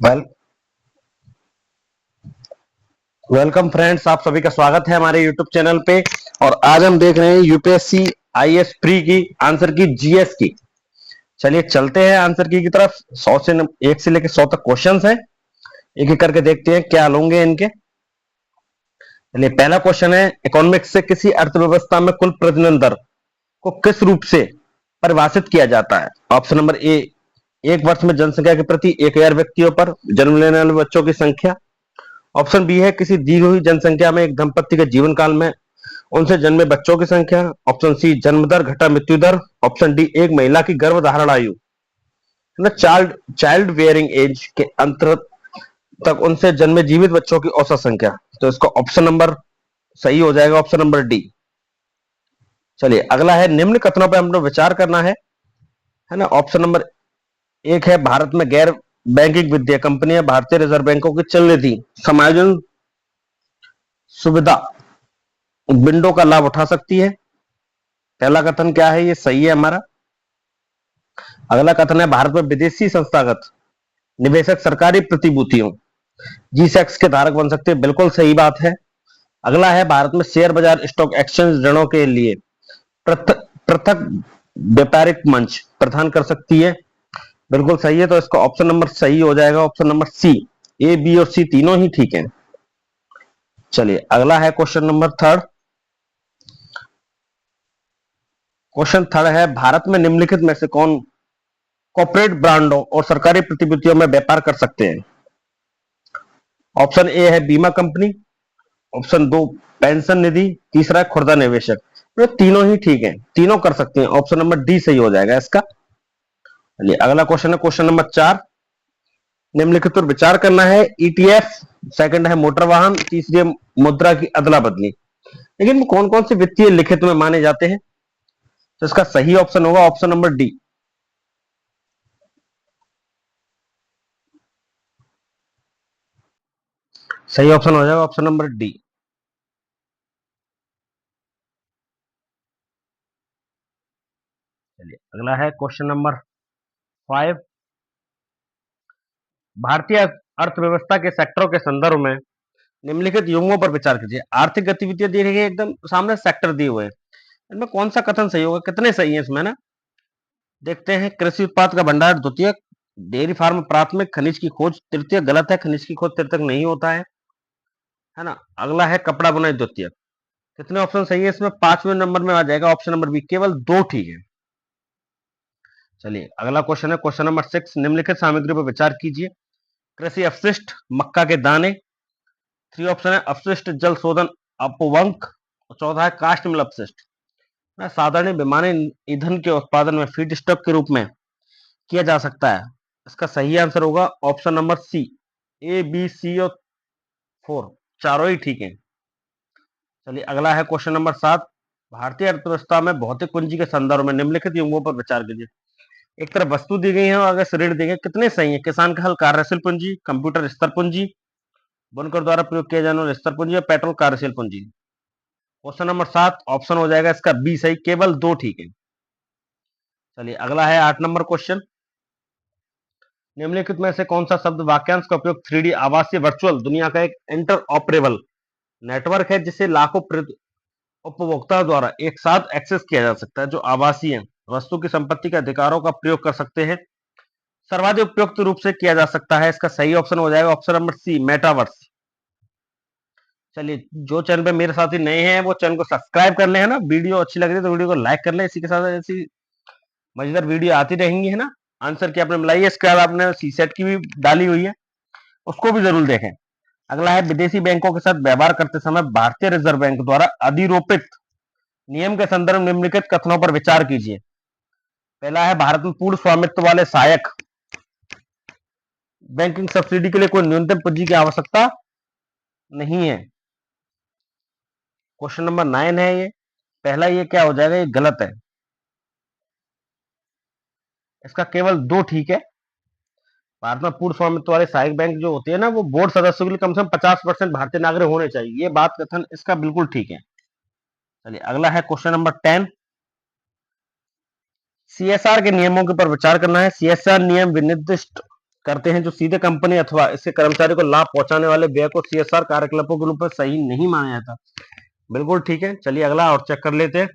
Well welcome friends, आप सभी का स्वागत है हमारे यूट्यूब चैनल पे। और आज हम देख रहे हैं यूपीएससी आईएएस प्री की आंसर की जीएस की। चलिए चलते हैं आंसर की तरफ। 1 से लेकर 100 तक क्वेश्चंस हैं, एक एक करके देखते हैं क्या होंगे इनके। चलिए पहला क्वेश्चन है, इकोनॉमिक्स से किसी अर्थव्यवस्था में कुल प्रजनन दर को किस रूप से परिभाषित किया जाता है? ऑप्शन नंबर ए, एक वर्ष में जनसंख्या के प्रति 1000 व्यक्तियों पर जन्म लेने वाले बच्चों की संख्या। ऑप्शन बी है, किसी दी हुई जनसंख्या में एक दंपत्ति के जीवन काल में उनसे जन्मे बच्चों की संख्या। ऑप्शन सी, जन्म दर घटा मृत्यु दर। ऑप्शन डी, एक महिला की गर्भधारण आयु, चाइल्ड चाइल्ड बेयरिंग एज के अंतर तक उनसे जन्मे जीवित बच्चों की औसत संख्या। तो इसका ऑप्शन नंबर सही हो जाएगा, ऑप्शन नंबर डी। चलिए अगला है, निम्न कथनों पर हमने विचार करना है ना। ऑप्शन नंबर एक है, भारत में गैर बैंकिंग वित्तीय कंपनियां भारतीय रिजर्व बैंकों की चल निधि समायोजन सुविधा विंडो का लाभ उठा सकती है। पहला कथन क्या है, ये सही है हमारा। अगला कथन है, भारत में विदेशी संस्थागत निवेशक सरकारी प्रतिभूतियों जीसेक्स के धारक बन सकते हैं। बिल्कुल सही बात है। अगला है, भारत में शेयर बाजार स्टॉक एक्सचेंज ऋणों के लिए पृथक व्यापारिक मंच प्रदान कर सकती है। बिल्कुल सही है। तो इसका ऑप्शन नंबर सही हो जाएगा, ऑप्शन नंबर सी। ए, बी और सी तीनों ही ठीक है। चलिए अगला है question number third. Question third है, भारत में निम्नलिखित में से कौन कॉर्पोरेट ब्रांडों और सरकारी प्रतिभूतियों में व्यापार कर सकते हैं? ऑप्शन ए है बीमा कंपनी, ऑप्शन दो पेंशन निधि, तीसरा है खुदरा निवेशक। तो तीनों ही ठीक है, तीनों कर सकते हैं। ऑप्शन नंबर डी सही हो जाएगा इसका। चलिए अगला क्वेश्चन है क्वेश्चन नंबर 4। निम्नलिखित पर विचार करना है। ईटीएफ, सेकंड है मोटर वाहन, तीसरी है मुद्रा की अदला बदली। लेकिन कौन कौन से वित्तीय लिखित में माने जाते हैं? तो इसका सही ऑप्शन होगा ऑप्शन नंबर डी। सही ऑप्शन हो जाएगा ऑप्शन नंबर डी। चलिए अगला है क्वेश्चन नंबर 5। भारतीय अर्थव्यवस्था के सेक्टरों के संदर्भ में निम्नलिखित युग्मों पर विचार कीजिए। आर्थिक गतिविधियां दी गई है, एकदम सामने सेक्टर दिए हुए हैं, इनमें कौन सा कथन सही होगा, कितने सही है इसमें ना। देखते हैं, कृषि उत्पाद का भंडार द्वितीयक, डेयरी फार्म प्राथमिक, खनिज की खोज तृतीय। गलत है, खनिज की खोज तृतीयक नहीं होता है ना। अगला है कपड़ा बुनाई द्वितीयक। कितने ऑप्शन सही है इसमें? 5वें नंबर में आ जाएगा ऑप्शन नंबर बी, केवल दो ठीक है। चलिए अगला क्वेश्चन है क्वेश्चन नंबर 6। निम्नलिखित सामग्री पर विचार कीजिए। कृषि अपशिष्ट, मक्का के दाने। थ्री ऑप्शन है, अपशिष्ट जल शोधन अपवंक। चौथा है कास्ट मिल अपशिष्ट। साधारण विमानन ईंधन के उत्पादन में फीड स्टॉक के रूप में किया जा सकता है। इसका सही आंसर होगा ऑप्शन नंबर सी। ए, बी, सी और 4 चारों ही ठीक है। चलिए अगला है क्वेश्चन नंबर 7। भारतीय अर्थव्यवस्था में भौतिक पूंजी के संदर्भ में निम्नलिखित युग्मों पर विचार कीजिए। एक तरफ वस्तु दी गई है और आगे ऋण दी गई, कितने सही है? किसान का हल कार्यशील पूंजी, कंप्यूटर स्तर पूंजी, बुनकर द्वारा प्रयोग किया जाने वाला स्तर पूंजी और पेट्रोल कार्यशील पूंजी। क्वेश्चन नंबर 7 ऑप्शन हो जाएगा इसका बी सही, केवल दो ठीक है। चलिए अगला है 8 नंबर क्वेश्चन। निम्नलिखित में से कौन सा शब्द वाक्यांश का उपयोग 3D आवासीय वर्चुअल दुनिया का एक इंटर ऑपरेबल नेटवर्क है जिसे लाखों उपभोक्ताओं द्वारा एक साथ एक्सेस किया जा सकता है, जो आवासीय वस्तु की संपत्ति के अधिकारों का प्रयोग कर सकते हैं, सर्वाधिक उपयुक्त रूप से किया जा सकता है। इसका सही ऑप्शन हो जाएगा ऑप्शन नंबर सी, मेटावर्स। चलिए जो चैनल पे मेरे साथी नए हैं वो चैनल को सब्सक्राइब कर ले, है ना। वीडियो अच्छी लग रही है तो वीडियो को लाइक कर ले। इसी के साथ ऐसी मजेदार वीडियो आती रहेंगी, है ना। आंसर की आपने मिलाई है, इसके बाद आपने सी सेट की भी डाली हुई है, उसको भी जरूर देखें। अगला है, विदेशी बैंकों के साथ व्यवहार करते समय भारतीय रिजर्व बैंक द्वारा अधिरोपित नियम के संदर्भ में निम्नलिखित कथनों पर विचार कीजिए। पहला है, भारत में पूर्ण स्वामित्व वाले सहायक बैंकिंग सब्सिडी के लिए कोई न्यूनतम पूंजी की आवश्यकता नहीं है। क्वेश्चन नंबर 9 है ये। पहला ये क्या हो जाएगा, ये गलत है। इसका केवल दो ठीक है। भारत में पूर्ण स्वामित्व वाले सहायक बैंक जो होते हैं ना, वो बोर्ड सदस्यों के लिए कम से कम 50% भारतीय नागरिक होने चाहिए। ये बात कथन इसका बिल्कुल ठीक है। चलिए अगला है क्वेश्चन नंबर 10। सीएसआर के नियमों के पर विचार करना है। सीएसआर नियम विनिर्दिष्ट करते हैं जो सीधे कंपनी अथवा इसके कर्मचारी को लाभ पहुंचाने वाले व्यय को सीएसआर कार्यकलापों के रूप में सही नहीं माना जाता। बिल्कुल ठीक है। चलिए अगला और चेक कर लेते हैं।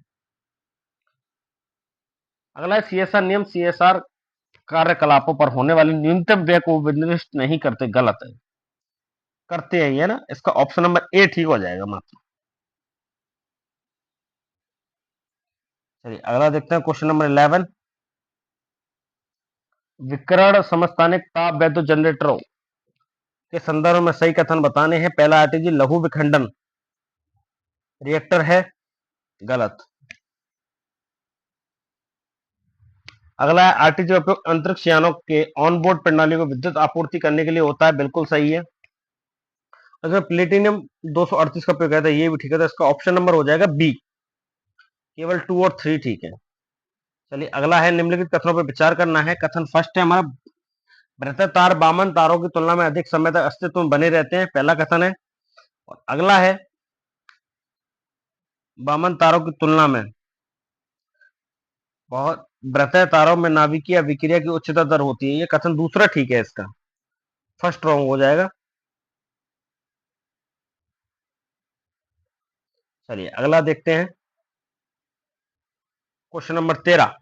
अगला है सीएसआर नियम सीएसआर कार्यकलापों पर होने वाले न्यूनतम व्यय को विनिर्दिष्ट नहीं करते। गलत है। करते हैं ये ना, इसका ऑप्शन नंबर ए ठीक हो जाएगा मात्र। चलिए अगला देखते हैं क्वेश्चन नंबर 11। विकिरण समस्थानिक ताप वैद्युत जनरेटरों के संदर्भ में सही कथन बताने हैं। पहला आरटीजी लघु विखंडन रिएक्टर है। गलत। अगला है आरटीजी उपयोग अंतरिक्ष यानों के ऑनबोर्ड प्रणाली को विद्युत आपूर्ति करने के लिए होता है। बिल्कुल सही है। अगर प्लेटिनियम 238 का उपयोग है, ये भी ठीक है। तो इसका ऑप्शन नंबर हो जाएगा बी। केवल 2 और 3 ठीक है। चलिए अगला है निम्नलिखित कथनों पर विचार करना है। कथन फर्स्ट है हमारा, बृहत तार वामन तारों की तुलना में अधिक समय तक अस्तित्व में बने रहते हैं। पहला कथन है। और अगला है वामन तारों की तुलना में बहुत बृहत तारों में नाभिकीय अभिक्रिया की उच्चतर दर होती है। ये कथन दूसरा ठीक है। इसका फर्स्ट रॉन्ग हो जाएगा। चलिए अगला देखते हैं क्वेश्चन नंबर 13।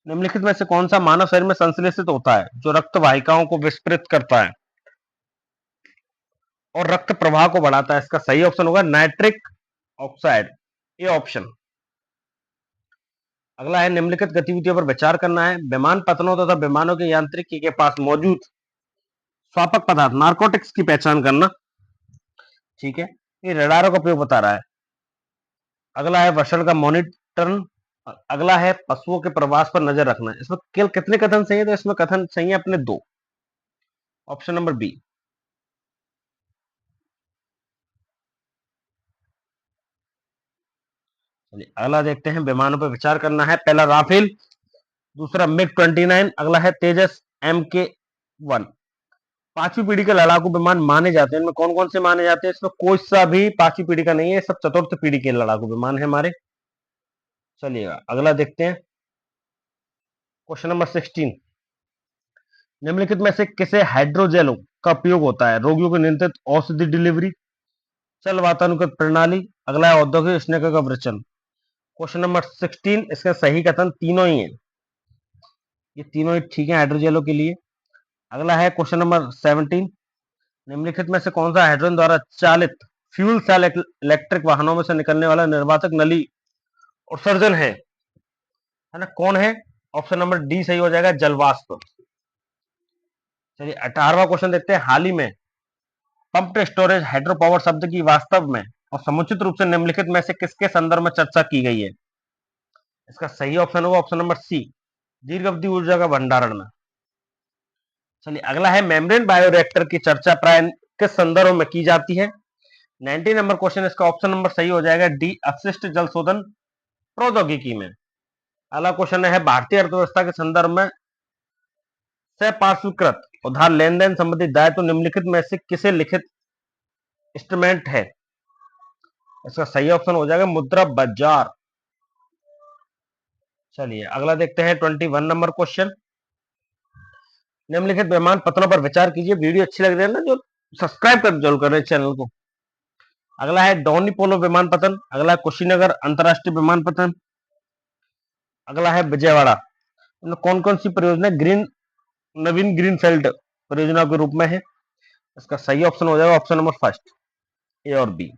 निम्नलिखित में से कौन सा मानव शरीर में संश्लेषित होता है जो रक्त वाहिकाओं को विस्पृत करता है और रक्त प्रवाह को बढ़ाता है। इसका सही ऑप्शन होगा नाइट्रिक ऑक्साइड, ये ऑप्शन। अगला है निम्नलिखित गतिविधियों पर विचार करना है। विमान पतनों तथा विमानों के यांत्रिकी के पास मौजूद स्वापक पदार्थ नार्कोटिक्स की पहचान करना। ठीक है, ये रडारों का उपयोग बता रहा है। अगला है वर्षण का मॉनिटरन। अगला है पशुओं के प्रवास पर नजर रखना। इसमें केवल कितने कथन सही है? तो इसमें कथन सही है अपने 2। Option number B. चलिए अगला देखते हैं। विमानों पर विचार करना है। पहला राफेल, दूसरा मिग 29, अगला है तेजस MK1। पांचवी पीढ़ी के लड़ाकू विमान माने जाते हैं। इनमें कौन कौन से माने जाते हैं? इसमें कोई सा भी पांचवी पीढ़ी का नहीं है, सब चतुर्थ पीढ़ी के लड़ाकू विमान है हमारे। चलिएगा अगला देखते हैं क्वेश्चन नंबर 16। निम्नलिखित में से किसे हाइड्रोजेलों का उपयोग होता है? रोगियों को नियंत्रित औषधि डिलीवरी, चल वातानुकूलित प्रणाली, अगला है औद्योगिक स्नेह का वृचन। क्वेश्चन नंबर 16, इसका सही कथन तीनों ही है। ये तीनों ही ठीक है हाइड्रोजेलों के लिए। अगला है क्वेश्चन नंबर 17। निम्नलिखित में से कौन सा हाइड्रोजन द्वारा चालित फ्यूल सेल इलेक्ट्रिक वाहनों में से निकलने वाला निर्वातक नली उत्सर्जन है ना? कौन है? ऑप्शन नंबर डी सही हो जाएगा, जलवाष्प। चलिए 18वां क्वेश्चन देखते हैं। हाल ही में पंप्ड स्टोरेज हाइड्रो पावर शब्द की वास्तव में और समुचित रूप से निम्नलिखित में से किसके संदर्भ में चर्चा की गई है? इसका सही ऑप्शन होगा ऑप्शन नंबर सी, दीर्घ अवधि ऊर्जा का भंडारण में। चलिए अगला है मेम्ब्रेन बायोरिएक्टर की चर्चा प्राय किस संदर्भ में की जाती है? 19 नंबर क्वेश्चन, इसका ऑप्शन नंबर सही हो जाएगा डी, अपशिष्ट जल शोधन प्रौद्योगिकी में। अगला क्वेश्चन है भारतीय अर्थव्यवस्था के संदर्भ में सपार्श्विकृत उधार लेन देन संबंधी दायित्व निम्नलिखित में से किसे लिखित इंस्ट्रूमेंट है? इसका सही ऑप्शन हो जाएगा मुद्रा बाजार। चलिए अगला देखते हैं 21 नंबर क्वेश्चन। निम्नलिखित विमान पत्रों पर विचार कीजिए। वीडियो अच्छी लग रही है ना, जो सब्सक्राइब कर जरूर करें चैनल को। अगला है डोनी पोलो विमानपत्तन, अगला है कुशीनगर अंतरराष्ट्रीय विमानपत्तन, अगला है विजयवाड़ा। कौन कौन सी परियोजना नवीन ग्रीनफील्ड परियोजना के रूप में है? इसका सही ऑप्शन हो जाएगा ऑप्शन नंबर फर्स्ट, ए और बी।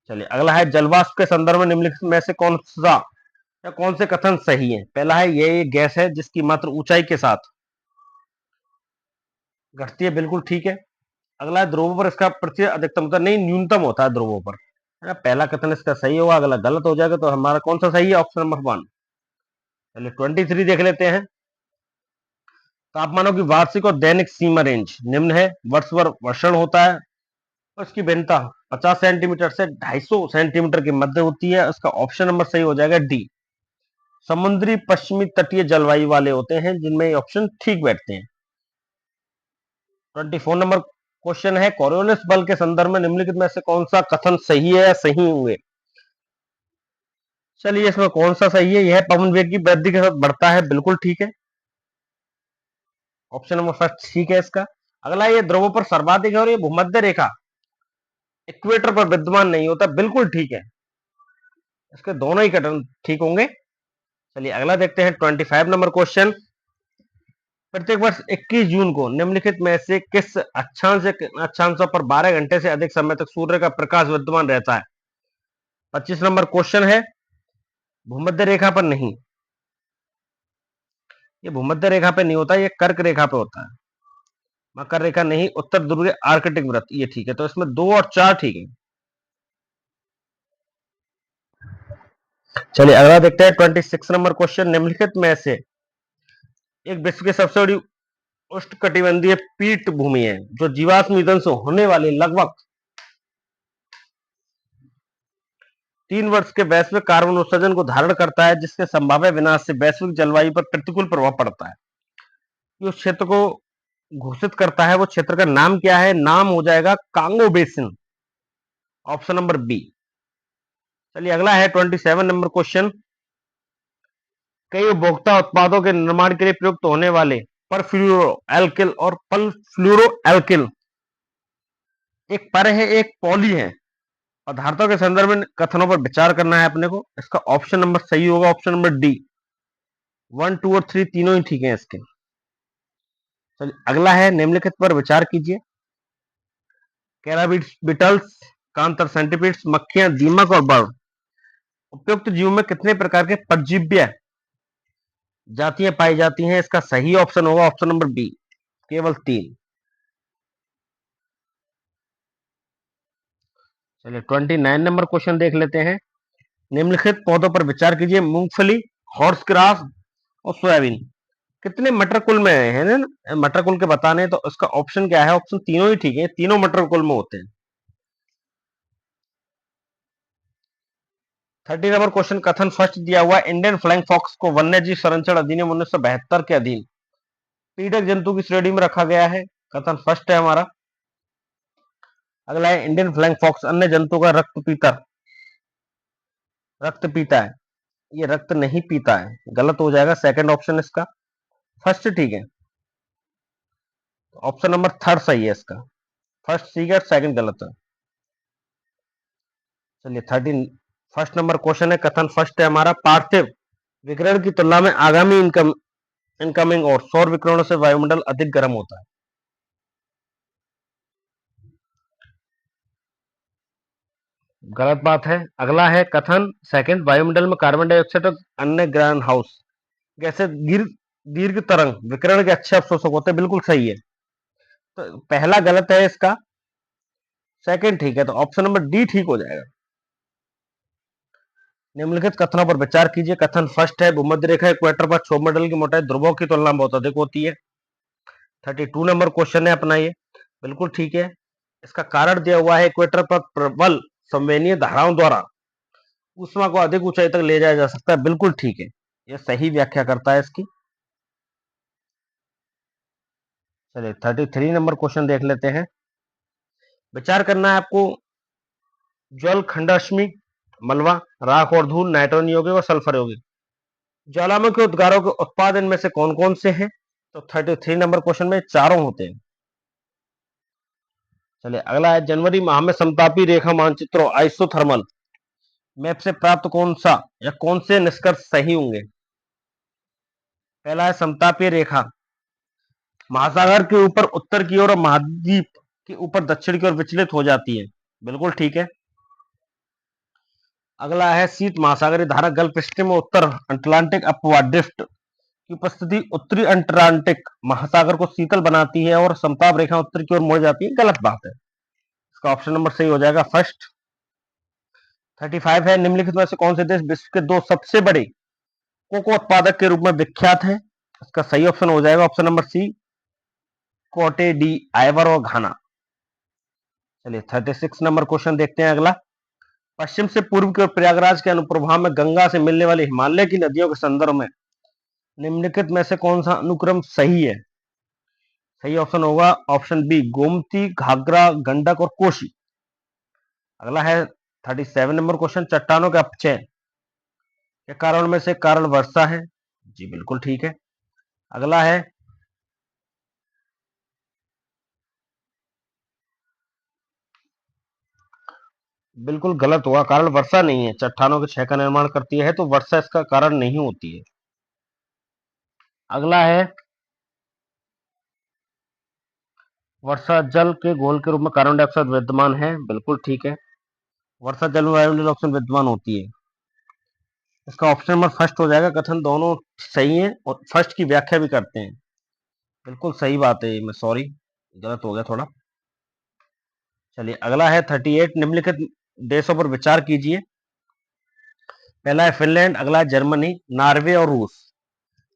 चलिए अगला है जलवाष्प के संदर्भ में निम्नलिखित में से कौन सा या कौन से कथन सही है? पहला है ये गैस है जिसकी मात्रा ऊंचाई के साथ घटती है। बिल्कुल ठीक है। अगला है ध्रुवों पर इसका प्रतिशत अधिकतम होता है, नहीं न्यूनतम होता है ध्रुवों पर, है ना? पहला कथन इसका सही होगा, अगला गलत हो जाएगा। तो हमारा कौन सा सही है? Option number 1। चलिए 23 देख लेते हैं। तापमानों की वार्षिक और दैनिक सीमा रेंज निम्न है। वर्ष भर वर्षण होता है और इसकी भिन्नता 50 सेंटीमीटर से 250 सेंटीमीटर के मध्य होती है। इसका ऑप्शन नंबर सही हो जाएगा डी, समुद्री पश्चिमी तटीय जलवायु वाले होते हैं, जिनमें ऑप्शन ठीक बैठते हैं। 24 नंबर क्वेश्चन है कोरियोलिस बल के संदर्भ में निम्नलिखित में से कौन सा कथन सही है या सही हुए? चलिए इसमें कौन सा सही है? यह पवन वेग की वृद्धि के साथ बढ़ता है। बिल्कुल ठीक है। ऑप्शन नंबर फर्स्ट ठीक है इसका। अगला, ये ध्रुवों पर सर्वाधिक है और ये भूमध्य रेखा इक्वेटर पर विद्यमान नहीं होता, बिल्कुल ठीक है। इसके दोनों ही कथन ठीक होंगे। चलिए अगला देखते हैं 25 नंबर क्वेश्चन। प्रत्येक वर्ष 21 जून को निम्नलिखित में से किस अक्षांशों पर 12 घंटे से अधिक समय तक सूर्य का प्रकाश विद्यमान रहता है? 25 नंबर क्वेश्चन है। भूमध्य रेखा पर नहीं, ये भूमध्य रेखा पे नहीं होता, ये कर्क रेखा पे होता है। मकर रेखा नहीं, उत्तर ध्रुव के आर्कटिक वृत्त, ये ठीक है। तो इसमें 2 और 4 ठीक है। चलिए अगला देखते हैं 26 नंबर क्वेश्चन। निम्नलिखित में से एक विश्व की सबसे बड़ी उष्णकटिबंधीय पीठ भूमि है जो जीवाश्म ईंधन से होने वाले लगभग 3 वर्ष के वैश्विक कार्बन उत्सर्जन को धारण करता है, जिसके संभाव्य विनाश से वैश्विक जलवायु पर प्रतिकूल प्रभाव पड़ता है। उस क्षेत्र को घोषित करता है, वो क्षेत्र का नाम क्या है? नाम हो जाएगा Congo basin, option number B. चलिए अगला है 27 नंबर क्वेश्चन। कई उपभोक्ता उत्पादों के निर्माण के लिए प्रयुक्त होने वाले परफ्लूरो एल्किल और पल्फ्लूरो एल्किल एक पर है, एक पॉली है। पदार्थों के संदर्भ में कथनों पर विचार करना है अपने को। इसका ऑप्शन नंबर सही होगा, ऑप्शन नंबर डी। 1, 2 और 3 तीनों ही ठीक है इसके। चलिए अगला है, निम्नलिखित पर विचार कीजिए। कैराबिट्स, बिटल्स, कांतर सेंटीपीड्स, मक्खियां, दीमक और बर्ड, उपयुक्त जीवों में कितने प्रकार के परजीव्य जातियां पाई जाती हैं? इसका सही ऑप्शन होगा ऑप्शन नंबर बी, केवल 3। चलिए 29 नंबर क्वेश्चन देख लेते हैं। निम्नलिखित पौधों पर विचार कीजिए। मूंगफली, हॉर्स ग्रास और सोयाबीन कितने मटर कुल में है ना? मटर कुल के बताने, तो इसका ऑप्शन क्या है? ऑप्शन तीनों ही ठीक है, तीनों मटर कुल में होते हैं। 30 नंबर क्वेश्चन कथन फर्स्ट दिया हुआ है। इंडियन फ्लाइंग फॉक्स को वन्यजीव संरक्षण अधिनियम 1972 के अधीन पीड़क जंतु की श्रेणी में रखा गया है। कथन फर्स्ट है हमारा। अगला है, इंडियन फ्लाइंग फॉक्स अन्य जंतु का रक्त पीता है। ये रक्त नहीं पीता है, गलत हो जाएगा सेकंड ऑप्शन इसका। फर्स्ट ठीक है, ऑप्शन नंबर थर्ड सही है इसका। फर्स्ट ठीक है, सेकंड गलत है। चलिए 13 फर्स्ट नंबर क्वेश्चन है। कथन फर्स्ट है हमारा। पार्थिव विकिरण की तुलना में आगामी इनकमिंग और सौर विकिरणों से वायुमंडल अधिक गर्म होता है। गलत बात है। अगला है कथन सेकंड। वायुमंडल में कार्बन डाइऑक्साइड और अन्य ग्रीन हाउस गैसें दीर्घ तरंग विकिरण के अच्छे अवशोषक होते हैं, बिल्कुल सही है। तो पहला गलत है इसका, सेकंड ठीक है। तो ऑप्शन नंबर डी ठीक हो जाएगा। निम्नलिखित कथनों पर विचार कीजिए। कथन फर्स्ट है। भूमध्य रेखा इक्वेटर पर क्षोभमंडल की मोटाई ध्रुवों की तुलना में बहुत अधिक होती है। 32 नंबर क्वेश्चन है अपना ये, बिल्कुल ठीक है। इसका कारण दिया हुआ है, इक्वेटर पर प्रबल संवेदनीय धाराओं द्वारा ऊष्मा को अधिक ऊंचाई तक ले जाया जा सकता है, बिल्कुल ठीक है। यह सही व्याख्या करता है इसकी। चलिए 33 नंबर क्वेश्चन देख लेते हैं। विचार करना है आपको। जल खंडाश्मी, मलबा, राख और धूल, नाइट्रोजन यौगिक और सल्फर यौगिक, ज्वालामुखी उद्गारों के उत्पादन में से कौन कौन से हैं? तो 33 नंबर क्वेश्चन में चारों होते हैं। चलिए अगला है, जनवरी माह में समतापी रेखा मानचित्रों आइसोथर्मल मैप से प्राप्त कौन सा या कौन से निष्कर्ष सही होंगे? पहला है, समतापीय रेखा महासागर के ऊपर उत्तर की ओर और महाद्वीप के ऊपर दक्षिण की ओर विचलित हो जाती है, बिल्कुल ठीक है। अगला है, शीत महासागरीय धारा गल्फ स्ट्रीम में उत्तर अटलांटिक अपवार्ड ड्रिफ्ट की उपस्थिति उत्तरी अटलांटिक महासागर को शीतल बनाती है और समताप रेखा उत्तर की ओर मुड़ जाती है, गलत बात है। इसका ऑप्शन नंबर सही हो जाएगा फर्स्ट। 35 है। निम्नलिखित में से कौन से देश विश्व के 2 सबसे बड़े कोको उत्पादक के रूप में विख्यात है? इसका सही ऑप्शन हो जाएगा ऑप्शन नंबर सी, कोटे डी आइवर और घाना। चलिए 36 नंबर क्वेश्चन देखते हैं अगला। पश्चिम से पूर्व की ओर प्रयागराज के अनुप्रभाव में गंगा से मिलने वाली हिमालय की नदियों के संदर्भ में निम्नलिखित में से कौन सा अनुक्रम सही है? सही ऑप्शन होगा ऑप्शन बी, गोमती, घाघरा, गंडक और कोशी। अगला है 37 नंबर क्वेश्चन। चट्टानों के अपक्षय के कारण में से कारण वर्षा है, जी बिल्कुल ठीक है। अगला है, बिल्कुल गलत हुआ, कारण वर्षा नहीं है। चट्टानों के क्षय का निर्माण करती है, तो वर्षा इसका कारण नहीं होती है। अगला है, वर्षा जल के घोल के रूप में कार्बन डाइऑक्साइड विद्यमान है। बिल्कुल ठीक है, वर्षा जल में वायुमंडलीय ऑक्सीजन विद्यमान होती है। इसका ऑप्शन नंबर फर्स्ट हो जाएगा। कथन दोनों सही है और फर्स्ट की व्याख्या भी करते हैं। बिल्कुल सही बात है। मैं सॉरी, गलत हो गया थोड़ा। चलिए अगला है 38, निम्नलिखित देशों पर विचार कीजिए। पहला है फिनलैंड, अगला है जर्मनी, नॉर्वे और रूस।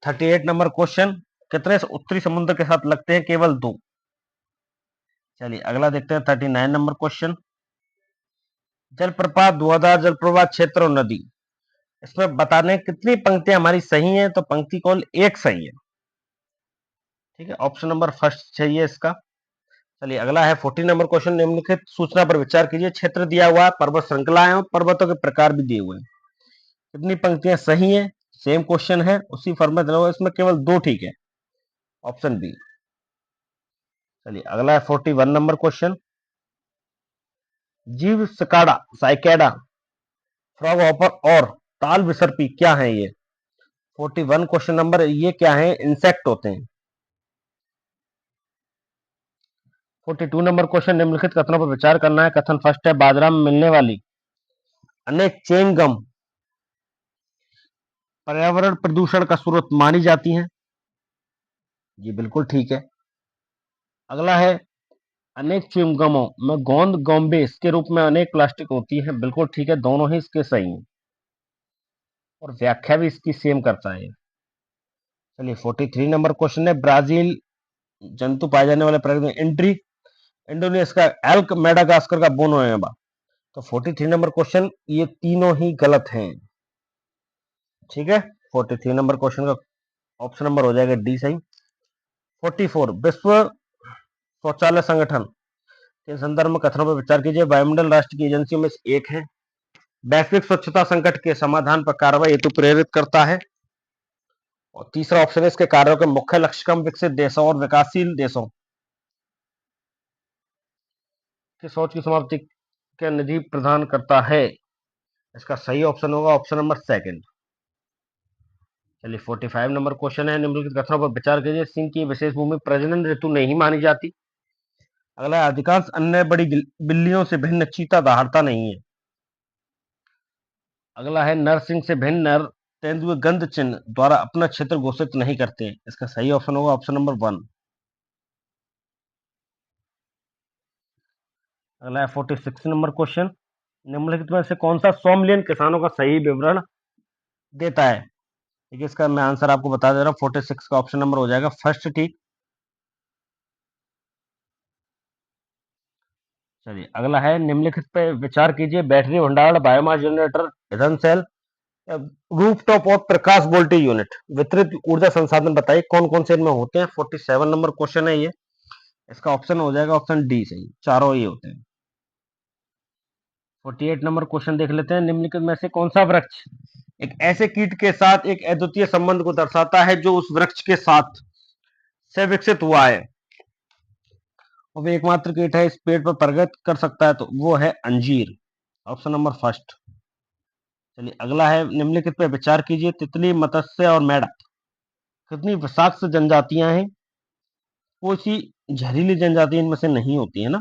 38 नंबर क्वेश्चन, कितने उत्तरी समुद्र के साथ लगते हैं? केवल दो। चलिए अगला देखते हैं 39 नंबर क्वेश्चन, जलप्रपात, धुआंधार जलप्रपात, क्षेत्र और नदी। इसमें बताने कितनी पंक्तियां हमारी सही हैं, तो पंक्ति कौन एक सही है। ठीक है, ऑप्शन नंबर फर्स्ट चाहिए इसका। चलिए अगला है 40 नंबर क्वेश्चन, निम्नलिखित सूचना पर विचार कीजिए। क्षेत्र दिया हुआ है, पर्वत श्रृंखलाएं और पर्वतों के प्रकार भी दिए हुए हैं। कितनी पंक्तियां सही है? सेम क्वेश्चन है, उसी फॉर्मेट में, इसमें केवल दो ठीक है, ऑप्शन बी। चलिए अगला है 41 नंबर क्वेश्चन, जीव सिकाड़ा, साइकेडा, फ्रॉग हॉपर और ताल विसर्पी क्या है ये? 41 क्वेश्चन नंबर, ये क्या है? इंसेक्ट होते हैं। 42 नंबर क्वेश्चन, निम्नलिखित कथनों पर विचार करना है। कथन फर्स्ट है, बाजरा में मिलने वाली अनेक चेन गम पर्यावरण प्रदूषण का स्रोत मानी जाती हैं। जी बिल्कुल ठीक है। अगला है, अनेक च्युइंगमों में गोंद गोम्बेस के रूप में अनेक प्लास्टिक होती है। बिल्कुल ठीक है, दोनों ही इसके सही हैं और व्याख्या भी इसकी सेम करता है। चलिए 43 नंबर क्वेश्चन है, ब्राजील जंतु पाए जाने वाले प्रकृति में एंट्री, इंडोनेशिया का एल्क, मेडागास्कर का बोनोएबा। तो 43 नंबर क्वेश्चन, ये तीनों ही गलत हैं। ठीक है, 43 नंबर क्वेश्चन का ऑप्शन नंबर हो जाएगा डी सही। 44, विश्व शौचालय संगठन के संदर्भ में कथनों पर विचार कीजिए। वायुमंडल राष्ट्र की एजेंसियों में से एक है, वैश्विक स्वच्छता संकट के समाधान पर कार्रवाई हेतु प्रेरित करता है। और तीसरा ऑप्शन है, इसके कार्यों के मुख्य लक्ष्य कम विकसित देशों और विकासशील देशों की सोच की समाप्ति के निधि प्रदान करता है। इसका सही ऑप्शन होगा ऑप्शन नंबर सेकंड। चलिए 45 नंबर क्वेश्चन है, निम्नलिखित कथनों पर विचार कीजिए। सिंह की विशेष भूमि प्रजनन ऋतु नहीं मानी जाती। अगला, अधिकांश अन्य बड़ी बिल्लियों से भिन्न चीता दहाड़ता नहीं है। अगला है, नर सिंह से भिन्न नर तेंदुए गंध चिन्ह द्वारा अपना क्षेत्र घोषित नहीं करते। इसका सही ऑप्शन होगा ऑप्शन नंबर 1। अगला है 46 नंबर क्वेश्चन, निम्नलिखित में से कौन सा 100 मिलियन किसानों का सही विवरण देता है? ठीक है, इसका मैं आंसर आपको बता दे रहा हूँ। 46 का ऑप्शन नंबर हो जाएगा फर्स्ट ठीक। चलिए अगला है, निम्नलिखित पे विचार कीजिए। बैटरी भंडारण, बायोमास जनरेटर, ईंधन सेल, रूफटॉप और प्रकाश वोल्टेज यूनिट, वितरित ऊर्जा संसाधन बताइए कौन कौन से इनमें होते हैं। 47 नंबर क्वेश्चन है ये। इसका ऑप्शन हो जाएगा ऑप्शन डी सही, चारों ही होते हैं। 48 नंबर क्वेश्चन देख लेते हैं, निम्नलिखित में से कौन सा वृक्ष एक ऐसे कीट के साथ एक अद्वितीय संबंध को दर्शाता है जो उस वृक्ष के साथ से विकसित हुआ है और वो एकमात्र कीट है इस पेड़ पर प्रगति कर सकता है, तो वो है अंजीर, ऑप्शन नंबर फर्स्ट। चलिए अगला है, निम्नलिखित पे विचार कीजिए। तितली, मत्स्य और मेढक कितनी विषाक्त जनजातियां हैं? कोई सी जहरीली जनजाति इनमें से नहीं होती है ना,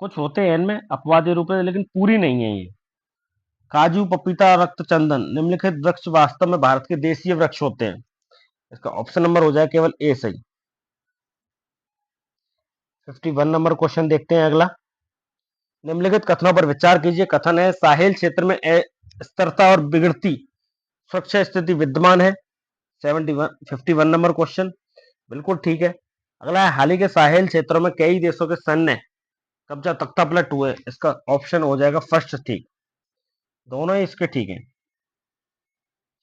कुछ होते हैं इनमें अपवादी रूप में, लेकिन पूरी नहीं है ये। काजू, पपीता, रक्त चंदन, निम्नलिखित वृक्ष वास्तव में भारत के देशीय वृक्ष होते हैं। इसका ऑप्शन नंबर हो जाए केवल ए सही। 51 नंबर क्वेश्चन देखते हैं अगला, निम्नलिखित कथनों पर विचार कीजिए। कथन है, साहिल क्षेत्र में स्थिरता और बिगड़ती सुरक्षा स्थिति विद्यमान है। 51 नंबर क्वेश्चन, बिल्कुल ठीक है। अगला है, हाल ही के साहेल क्षेत्रों में कई देशों के सैन्य कब्जा तख्ता पलट हुए। इसका ऑप्शन हो जाएगा फर्स्ट ठीक, दोनों ही इसके ठीक है।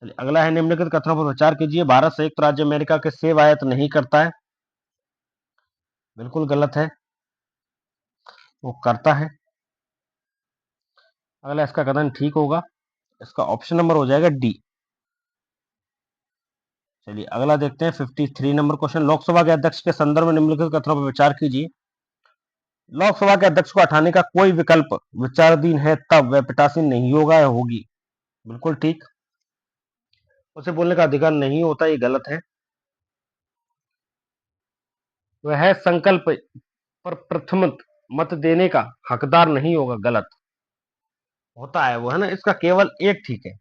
चलिए अगला है, निम्नलिखित कथनों पर विचार कीजिए। भारत संयुक्त राज्य अमेरिका के सेब आयात नहीं करता है। बिल्कुल गलत है, वो करता है। अगला इसका कथन ठीक होगा, इसका ऑप्शन नंबर हो जाएगा डी। चलिए अगला देखते हैं 53 नंबर क्वेश्चन, लोकसभा के अध्यक्ष के संदर्भ में निम्नलिखित कथनों पर विचार कीजिए। लोकसभा के अध्यक्ष को हटाने का कोई विकल्प विचाराधीन है तब वह पीठासीन नहीं होगा या होगी। बिल्कुल ठीक। उसे बोलने का अधिकार नहीं होता, ये गलत है। वह संकल्प पर प्रथम मत देने का हकदार नहीं होगा। गलत। होता है वो, है ना। इसका केवल एक ठीक है।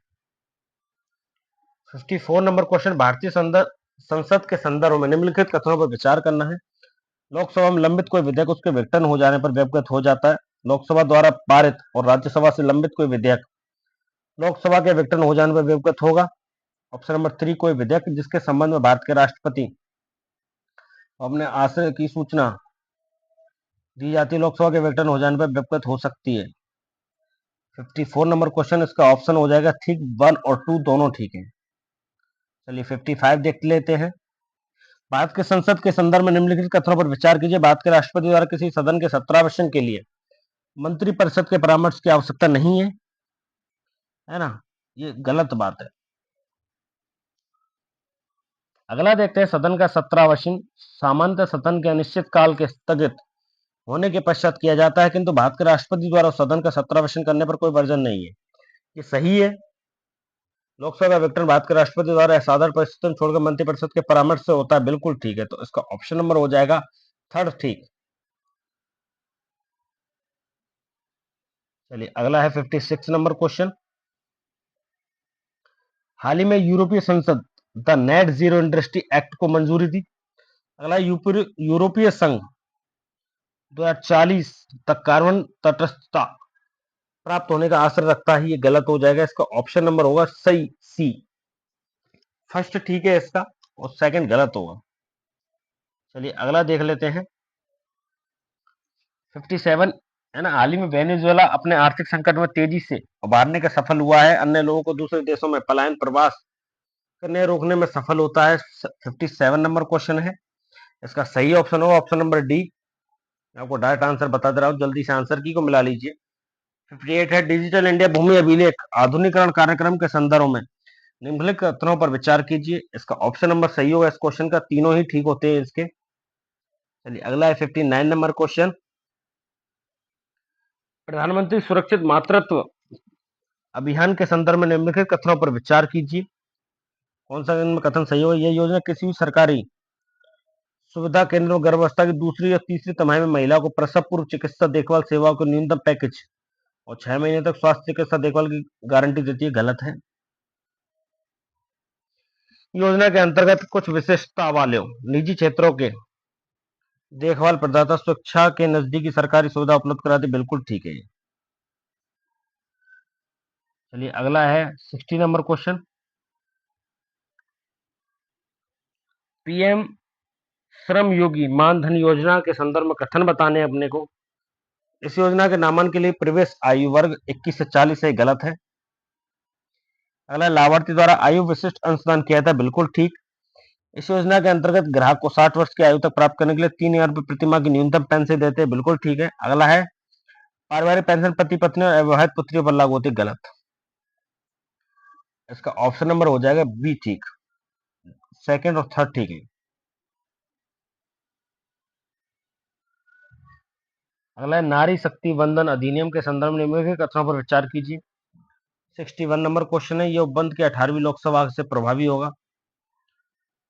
54 नंबर क्वेश्चन, भारतीय संसद के संदर्भ में निम्नलिखित कथनों पर विचार करना है। लोकसभा में लंबित कोई विधेयक उसके विघटन हो जाने पर व्यवगत हो जाता है। लोकसभा द्वारा पारित और राज्यसभा से लंबित कोई विधेयक लोकसभा के विघटन हो जाने पर व्यवगत होगा। ऑप्शन नंबर 3, कोई विधेयक जिसके संबंध में भारत के राष्ट्रपति अपने आशय की सूचना दी जाती है, लोकसभा के विघटन हो जाने पर व्यवगत हो सकती है। 54 नंबर क्वेश्चन, इसका ऑप्शन हो जाएगा ठीक 1 और 2 दोनों ठीक है। चलिए 55 देख लेते हैं। भारत के संसद के संदर्भ में निम्नलिखित कथनों पर विचार कीजिए। भारत के राष्ट्रपति द्वारा किसी सदन के सत्रावसान के लिए मंत्रिपरिषद के परामर्श की आवश्यकता नहीं है ना। ये गलत बात है। अगला देखते हैं, सदन का सत्रावसान सामान्यतः सदन के अनिश्चित काल के स्थगित होने के पश्चात किया जाता है, किंतु भारत के राष्ट्रपति द्वारा सदन का सत्रावसान करने पर कोई वर्जन नहीं है। ये सही है। लोकसभा का विघटन भारत के राष्ट्रपति द्वारा असाधारण परिस्थितियों छोड़कर मंत्रिपरिषद के परामर्श से होता है। बिल्कुल ठीक है। तो इसका ऑप्शन नंबर हो जाएगा 3rd ठीक। चलिए अगला है 56 नंबर क्वेश्चन। हाल ही में यूरोपीय संसद the net zero industry act को मंजूरी दी। अगला यूरोपीय संघ 2040 तक कार्बन तटस्थता प्राप्त होने का आशय रखता है। ये गलत हो जाएगा। इसका ऑप्शन नंबर होगा सही सी। फर्स्ट ठीक है इसका और सेकंड गलत होगा। चलिए अगला देख लेते हैं 57, है ना। हाल ही में वेनेजुएला अपने आर्थिक संकट में तेजी से उबारने का सफल हुआ है। अन्य लोगों को दूसरे देशों में पलायन प्रवास करने रोकने में सफल होता है। 57 नंबर क्वेश्चन है। इसका सही ऑप्शन होगा ऑप्शन नंबर डी। आपको डायरेक्ट आंसर बता दे रहा हूं, जल्दी से आंसर की को मिला लीजिए। 58 है, डिजिटल इंडिया भूमि अभिलेख आधुनिकरण कार्यक्रम के संदर्भ में निम्नलिखित कथनों पर विचार कीजिए। इसका ऑप्शन नंबर सही होगा। इस क्वेश्चन का तीनों ही ठीक होते हैं इसके। चलिए अगला है 59 नंबर क्वेश्चन, प्रधानमंत्री सुरक्षित मातृत्व अभियान के संदर्भ में निम्नलिखित कथनों पर विचार कीजिए। कौन सा इनमें कथन सही होगा। यह योजना किसी भी सरकारी सुविधा केंद्र में गर्भावस्था की दूसरी या तीसरी तिमाही में महिला को प्रसव पूर्व चिकित्सा देखभाल सेवाओं के न्यूनतम पैकेज और 6 महीने तक स्वास्थ्य चिकित्सा देखभाल की गारंटी देती है। गलत है। योजना के अंतर्गत कुछ विशिष्टता वाले निजी क्षेत्रों के देखभाल प्रदाता शिक्षा के नजदीकी सरकारी सुविधा उपलब्ध कराते। बिल्कुल ठीक है। चलिए अगला है 60 number question, PM Shram Yogi Maandhan योजना के संदर्भ में कथन बताने अपने को। इस योजना के नामांकन के लिए प्रवेश आयु वर्ग 21 से 40 है। गलत है। अगला लाभार्थी द्वारा आयु विशिष्ट अंशदान किया था। बिल्कुल ठीक। इस योजना के अंतर्गत ग्राहक को 60 वर्ष की आयु तक प्राप्त करने के लिए 3,000 रुपए प्रति माह की न्यूनतम पेंशन देते हैं। बिल्कुल ठीक है। अगला है पारिवारिक पेंशन पति पत्नी और अविवाहित पुत्रियों पर लागू होती है। गलत। इसका ऑप्शन नंबर हो जाएगा बी ठीक। सेकंड और थर्ड ठीक है। अगला है नारी शक्ति वंदन अधिनियम के संदर्भ में निम्नलिखित कथनों पर विचार कीजिए। 61 नंबर क्वेश्चन है, यह उपबंध की 18वीं लोकसभा से प्रभावी होगा।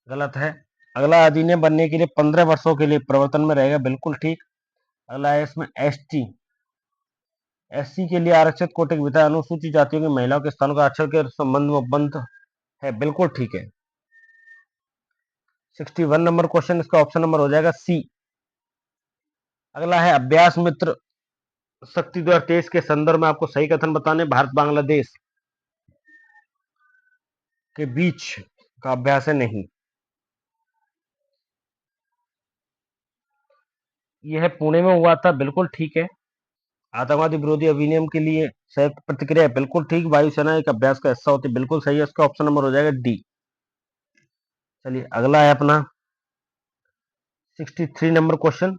गलत है। अगला अधिनियम बनने के लिए 15 वर्षों के लिए प्रवर्तन में रहेगा। बिल्कुल ठीक। अगला है इसमें एसटी एससी के लिए आरक्षित कोटे के विधायक अनुसूचित जातियों की महिलाओं के स्थानों का आरक्षण के संबंध में उपबंध है। बिल्कुल ठीक है। 61 नंबर क्वेश्चन, इसका ऑप्शन नंबर हो जाएगा सी। अगला है अभ्यास मित्र शक्ति 2023 के संदर्भ में आपको सही कथन बताने। भारत बांग्लादेश के बीच का अभ्यास है नहीं। यह पुणे में हुआ था। बिल्कुल ठीक है। आतंकवादी विरोधी अधिनियम के लिए संयुक्त प्रतिक्रिया। बिल्कुल ठीक। वायुसेना एक अभ्यास का हिस्सा होती है। बिल्कुल सही है। इसका ऑप्शन नंबर हो जाएगा डी। चलिए अगला है अपना 63 नंबर क्वेश्चन,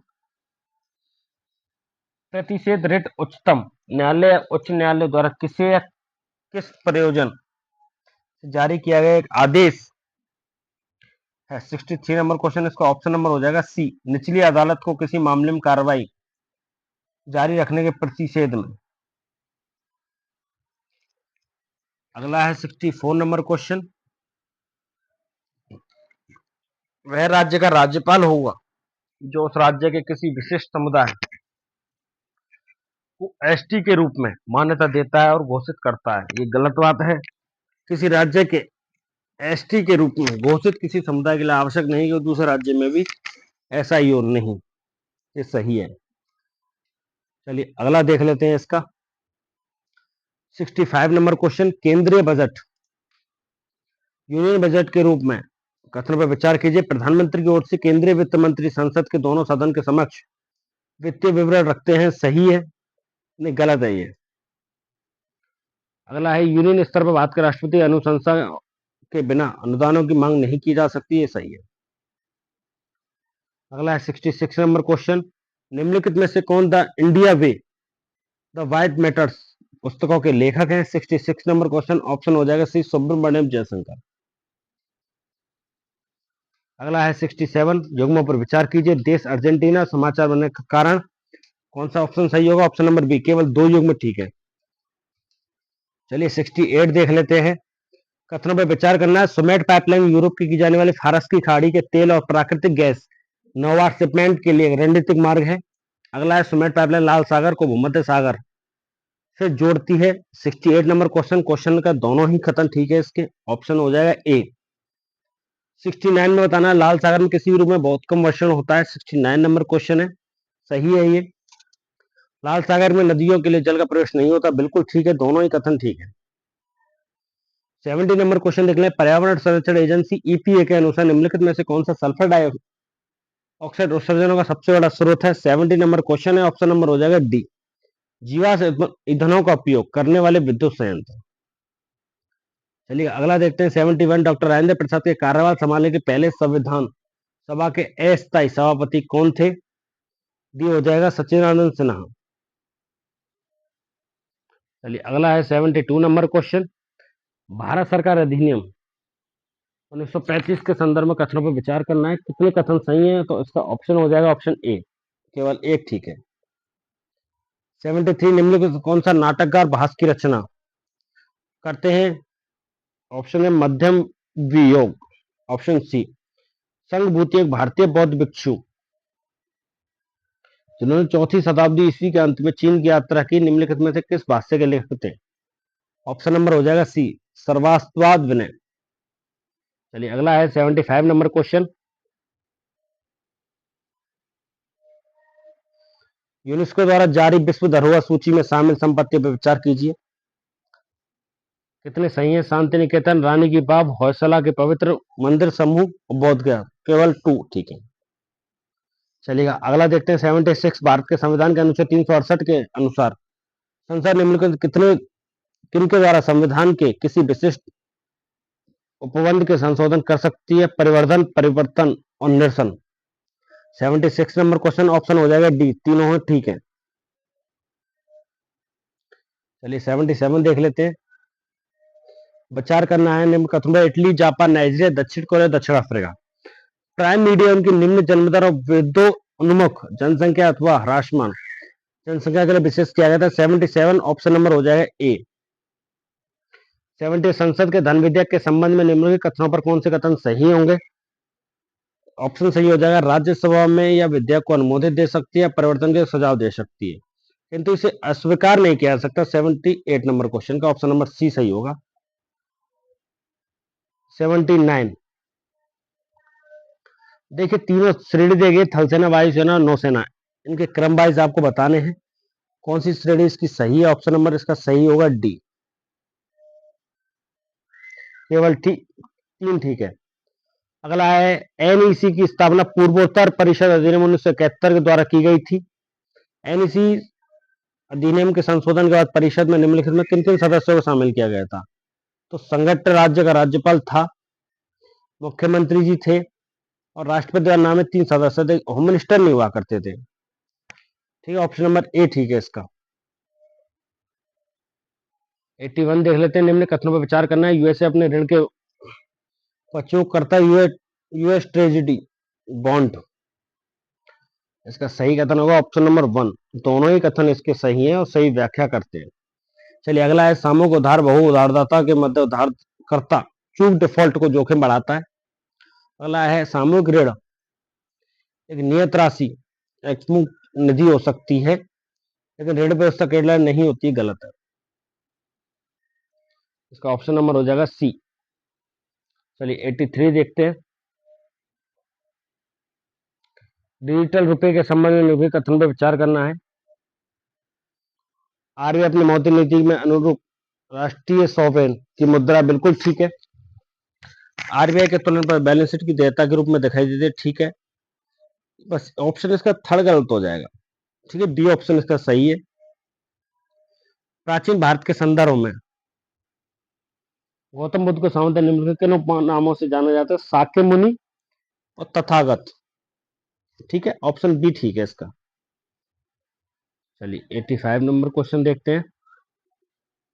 प्रतिषेध रिट उच्चतम न्यायालय उच्च न्यायालय द्वारा किसे या किस प्रयोजन से जारी किया गया एक आदेश है। 63 नंबर क्वेश्चन, इसका ऑप्शन नंबर हो जाएगा सी। निचली अदालत को किसी मामले में कार्रवाई जारी रखने के प्रतिषेध में। अगला है 64 नंबर क्वेश्चन। वह राज्य का राज्यपाल होगा जो उस राज्य के किसी विशिष्ट समुदाय को एसटी के रूप में मान्यता देता है और घोषित करता है। ये गलत बात है। किसी राज्य के एसटी के रूप में घोषित किसी समुदाय के लिए आवश्यक नहीं कि दूसरे राज्य में भी ऐसा ही हो, नहीं, ये सही है। चलिए अगला देख लेते हैं इसका 65 नंबर क्वेश्चन। केंद्रीय बजट यूनियन बजट के रूप में कथन पर विचार कीजिए। प्रधानमंत्री की ओर से केंद्रीय वित्त मंत्री संसद के दोनों सदन के समक्ष वित्तीय विवरण रखते हैं। सही है? नहीं, गलत है ये। अगला है यूनियन स्तर पर भारत के राष्ट्रपति अनुशंसा के बिना अनुदानों की मांग नहीं की जा सकती। ये सही है। अगला है 66 नंबर क्वेश्चन। निम्नलिखित में से कौन the India way the white matters पुस्तकों के लेखक हैं? 66 नंबर क्वेश्चन ऑप्शन हो जाएगा सी, सुब्रमण्यम जयशंकर। अगला है 67। युग्मों पर विचार कीजिए। देश अर्जेंटीना समाचार बनने का कारण। कौन सा ऑप्शन सही होगा? ऑप्शन नंबर बी, केवल 2 युग्म ठीक है। चलिए 68 देख लेते हैं। कथनों पर विचार करना है। सुमेट पाइपलाइन यूरोप की जाने वाली फारस की खाड़ी के तेल और प्राकृतिक गैस नौवार शिपमेंट के लिए रणनीतिक मार्ग है। अगला है सुमेट पाइपलाइन लाल सागर को भूमध्य सागर से जोड़ती है। 68 नंबर क्वेश्चन का दोनों ही कथन ठीक है इसके। ऑप्शन हो जाएगा ए। 69 में बताना है लाल सागर में किसी भी रूप में बहुत कम वर्षण होता है। 69 नंबर क्वेश्चन है, सही है ये। लाल सागर में नदियों के लिए जल का प्रवेश नहीं होता, बिल्कुल ठीक है, दोनों ही कथन ठीक है। 70 नंबर क्वेश्चन देख लें। पर्यावरण संरक्षण एजेंसी ईपीए के अनुसार निम्नलिखित में से कौन सा सल्फर डाइऑक्साइड उत्सर्जनों का सबसे बड़ा स्रोत है? 70 नंबर क्वेश्चन है। ऑप्शन नंबर हो जाएगा डी, जीवाश्म ईंधनों का उपयोग करने वाले विद्युत संयंत्र। चलिए अगला देखते हैं 71। डॉक्टर राजेंद्र प्रसाद के कार्यभार संभालने के पहले संविधान सभा के अस्थायी सभापति कौन थे? डी हो जाएगा सच्चिदानंद सिन्हा। चलिए अगला है 72 नंबर क्वेश्चन। भारत सरकार अधिनियम 1935 के संदर्भ में कथनों पर विचार करना है। कितने कथन सही हैं? तो इसका ऑप्शन हो जाएगा ऑप्शन ए, केवल एक ठीक है। 73। निम्नलिखित कौन सा नाटककार भास की रचना करते हैं? ऑप्शन है मध्यम वियोग। ऑप्शन सी, संघभूति एक भारतीय बौद्ध भिक्षु जिन्होंने 4वीं शताब्दी ईस्वी के अंत में चीन की यात्रा की, निम्नलिखित में से किस भाष्य के लेखक थे? ऑप्शन नंबर हो जाएगा सी, सर्वास्वाद विनय। चलिए अगला है 75 नंबर क्वेश्चन। यूनेस्को द्वारा जारी विश्व धरोहर सूची में शामिल संपत्ति पर विचार कीजिए। कितने सही हैं? शांति निकेतन, रानी की बाव, होयसला के पवित्र मंदिर समूह और बोध गया, केवल 2 ठीक है। चलिएगा अगला देखते हैं 76। भारत के संविधान के अनुच्छेद 368 के अनुसार संसद निम्नलिखित कितने किनके द्वारा संविधान के किसी विशिष्ट उपबंध के संशोधन कर सकती है? परिवर्धन, परिवर्तन और निरसन। 76 नंबर क्वेश्चन ऑप्शन हो जाएगा डी, तीनों है ठीक है। चलिए 77 देख लेते हैं। विचार करना है निम्न कथनों पर। इटली, जापान, नाइजीरिया, दक्षिण कोरिया, दक्षिण अफ्रीका प्राइम मीडियम की निम्न जन्मदर और वृद्धोन्मुख जनसंख्या अथवा ह्रासमान जनसंख्या के लिए विशेष किया गया था। 77 ऑप्शन नंबर हो जाएगा ए। 70। संसद के धन विधेयक के संबंध में निम्नलिखित कथनों पर कौन से कथन सही होंगे? ऑप्शन सही हो जाएगा राज्यसभा में या विधेयक को अनुमोदित दे सकती है, परिवर्तन के सुझाव दे सकती है, किंतु इसे अस्वीकार नहीं किया जा सकता। 78 नंबर क्वेश्चन का ऑप्शन नंबर सी सही होगा। 79 देखिए, तीनों श्रेणी देगी, थल सेना, वायुसेना और नौसेना, इनके क्रम वाइज आपको बताने हैं कौन सी श्रेणी इसकी सही है। ऑप्शन नंबर इसका सही होगा डी, केवल 3 ठीक है। अगला है एनईसी की स्थापना पूर्वोत्तर परिषद अधिनियम 1971 के द्वारा की गई थी। एनईसी अधिनियम के संशोधन के बाद परिषद में निम्नलिखित में किन किन सदस्यों को शामिल किया गया था? तो संघट्ट राज्य का राज्यपाल था, मुख्यमंत्री जी थे और राष्ट्रपति द्वारा नामित 3 सदस्य थे। होम मिनिस्टर नहीं हुआ करते थे। ठीक है, ऑप्शन नंबर ए ठीक है इसका। 81 देख लेते हैं। निम्न कथनों पर विचार करना है। यूएसए अपने ऋण के उपयोग करता है यूएस ट्रेजरी बॉन्ड इसका सही कथन होगा ऑप्शन नंबर वन। दोनों ही कथन इसके सही हैं और सही व्याख्या करते हैं। चलिए अगला है, सामूहिक उधार बहु उधारदाता के मध्य उधारकर्ता चूक डिफॉल्ट को जोखिम बढ़ाता है। अगला है, सामूहिक ऋण एक नियत राशि एकमुख निधि हो सकती है, लेकिन ऋण व्यवस्था अकेला नहीं होती, गलत है। इसका ऑप्शन नंबर हो जाएगा सी। चलिए 83 देखते हैं। डिजिटल रुपए के संबंध में लिखे कथन पर विचार करना है। आरबीआई अपनी मौद्रिक नीति में अनुरूप राष्ट्रीय सॉवरेन की मुद्रा बिल्कुल ठीक है। आरबीआई के तुलना पर बैलेंस शीट की देयता के रूप में दिखाई देती है, ठीक है। बस ऑप्शन इसका थर्ड गलत हो जाएगा, ठीक है। डी ऑप्शन इसका सही है। प्राचीन भारत के संदर्भ में गौतम बुद्ध को सामान्यतः निम्नलिखित किन नामों से जाना जाता है? साक्य मुनि और तथागत, ठीक है। ऑप्शन बी ठीक है इसका। चलिए 85 नंबर क्वेश्चन देखते हैं।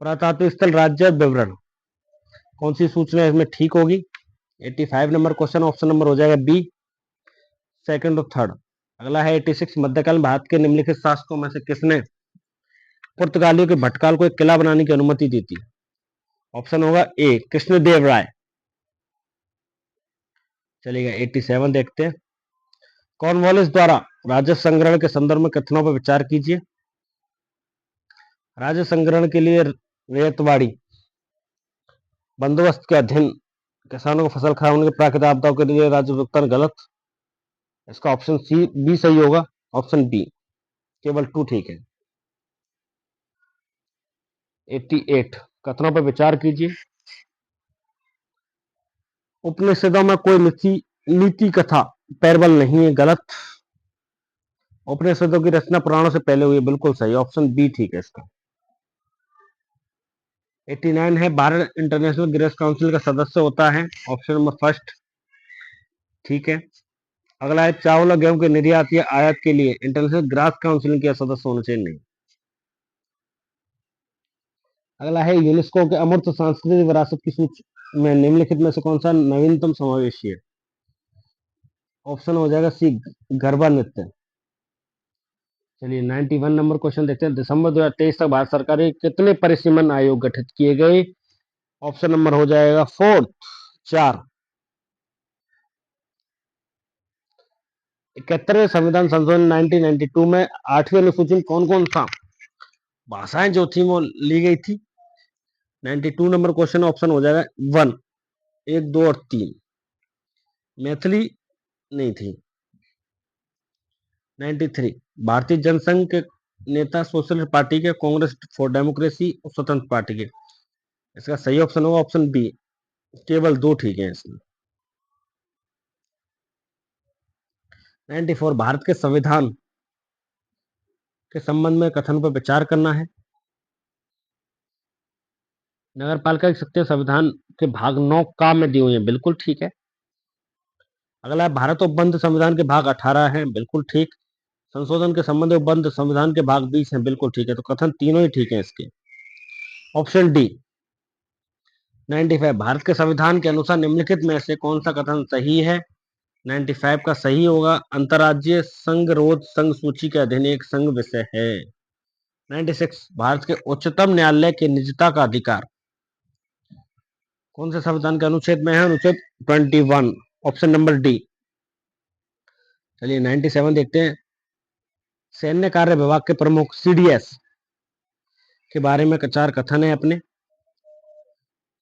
पुरातात्विक स्थल राज्य विवरण, कौन सी सूचना इसमें ठीक होगी? 85 नंबर क्वेश्चन, ऑप्शन नंबर हो जाएगा बी, सेकंड और थर्ड। अगला है 86, मध्यकालीन भारत के निम्नलिखित शासकों में से किसने पुर्तगालियों के भटकाल को एक किला बनाने की अनुमति दी थी? ऑप्शन होगा ए, कृष्णदेव राय। चलिएगा 87 देखते हैं। कॉर्नवालिस द्वारा राजस्व संग्रहण के संदर्भ में कथनों पर विचार कीजिए। राजस्व संग्रहण के लिए रेतवाड़ी बंदोबस्त के अधीन किसानों को फसल खराब होने की प्राकृतिक आपदाओं के लिए राजस्व भुगतान, गलत। इसका ऑप्शन सी बी सही होगा। ऑप्शन बी, केवल 2 ठीक है। 88, कथनों पर विचार कीजिए। उपनिषदों में कोई नीति कथा पैरबल नहीं है, गलत। उपनिषदों की रचना पुराणों से पहले हुई है, बिल्कुल सही। ऑप्शन बी ठीक है इसका। 89 है, भारत इंटरनेशनल ग्रेस काउंसिल का सदस्य होता है। ऑप्शन नंबर फर्स्ट, ठीक है। अगला है, चावल और गेहूं के निर्यात या आयात के लिए इंटरनेशनल ग्रास काउंसिल के सदस्य होने चाहिए, नहीं। अगला है, यूनेस्को के अमूर्त सांस्कृतिक विरासत की सूची में निम्नलिखित में से कौन सा नवीनतम समावेशी है? ऑप्शन हो जाएगा सी, गरबा नृत्य। चलिए 91 नंबर क्वेश्चन देखते हैं। दिसंबर 2023 तक भारत सरकार के कितने परिसीमन आयोग गठित किए गए? ऑप्शन नंबर हो जाएगा फोर्थ, 4। 71वें संविधान संशोधन 1992 में 8वीं अनुसूची में कौन कौन सा भाषाएं जो थी वो ली गई थी? 92 नंबर क्वेश्चन, ऑप्शन हो जाएगा 1, 1, 2 और 3। मैथिली नहीं थी। 93, भारतीय जनसंघ के नेता, सोशलिस्ट पार्टी के, कांग्रेस फॉर डेमोक्रेसी और स्वतंत्र पार्टी के। इसका सही ऑप्शन होगा ऑप्शन बी, केवल 2 ठीक है इसमें। 94, भारत के संविधान के संबंध में कथन पर विचार करना है। नगर पालिका की शक्तियां संविधान के भाग 9 का में दी हुई है, बिल्कुल ठीक है। अगला है, भारत उपबंध संविधान के भाग 18 है, बिल्कुल ठीक। संशोधन के संबंध में उपबंध संविधान के भाग 20 है, बिल्कुल ठीक है। तो कथन तीनों ही ठीक है इसके। ऑप्शन डी 95, भारत के संविधान के अनुसार निम्नलिखित में से कौन सा कथन सही है? 95 का सही होगा, अंतर्राज्यीय संघरोध संघ सूची के अधीन एक संघ विषय है। 96, भारत के उच्चतम न्यायालय के निजता का अधिकार कौन से संविधान के अनुच्छेद में है? अनुच्छेद 21, ऑप्शन नंबर डी। चलिए 97 देखते हैं। सैन्य कार्य विभाग के प्रमुख सीडीएस के बारे में चार कथन है अपने।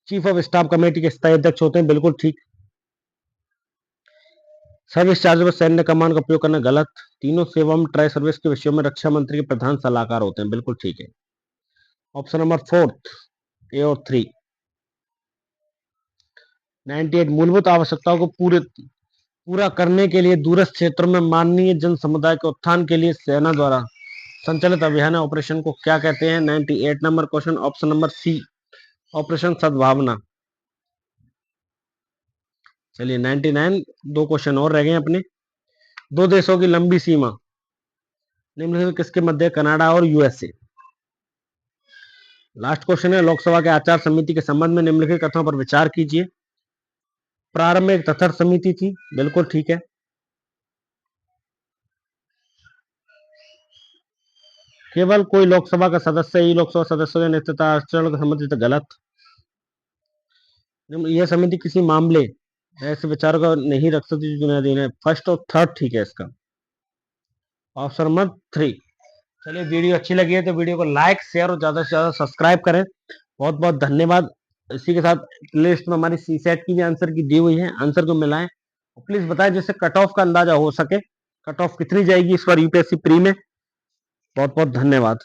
चीफ ऑफ स्टाफ कमेटी के स्थायी अध्यक्ष होते हैं, बिल्कुल ठीक। सर्विस चार्ज में सैन्य कमान का उपयोग करना, गलत। तीनों सेवा में ट्राई सर्विस के विषयों में रक्षा मंत्री के प्रधान सलाहकार होते हैं, बिल्कुल ठीक है। ऑप्शन नंबर फोर्थ, ए और 3। 98, मूलभूत आवश्यकताओं को पूरा करने के लिए दूरस्थ क्षेत्रों में माननीय जन समुदाय के उत्थान के लिए सेना द्वारा संचालित अभियान ऑपरेशन को क्या कहते हैं? 98 number question, option number C, operation Sadbhavana. चलिए 99, 2 क्वेश्चन और रह गए अपने। दो देशों की लंबी सीमा निम्नलिखित किसके मध्य? कनाडा और यूएसए। लास्ट क्वेश्चन है, लोकसभा के आचार समिति के संबंध में निम्नलिखित कथनों पर विचार कीजिए। प्रारंभ में एक तथर समिति थी, बिल्कुल ठीक है। केवल कोई लोकसभा का सदस्य ही लोकसभा सदस्यों के नेतृत्व आचरण को संबंधित गलत। यह समिति किसी मामले ऐसे विचारों का नहीं रख सकती जो बुनियादी है। फर्स्ट और थर्ड ठीक है इसका ऑप्शन नंबर 3। चलिए वीडियो अच्छी लगी है तो वीडियो को लाइक शेयर और ज्यादा से ज्यादा सब्सक्राइब करें। बहुत बहुत धन्यवाद। इसी के साथ लिस्ट में हमारी सी सेट की भी आंसर की दी हुई है, आंसर को मिलाएं। प्लीज बताएं जिससे कट ऑफ का अंदाजा हो सके, कट ऑफ कितनी जाएगी इस बार यूपीएससी प्री में। बहुत बहुत धन्यवाद।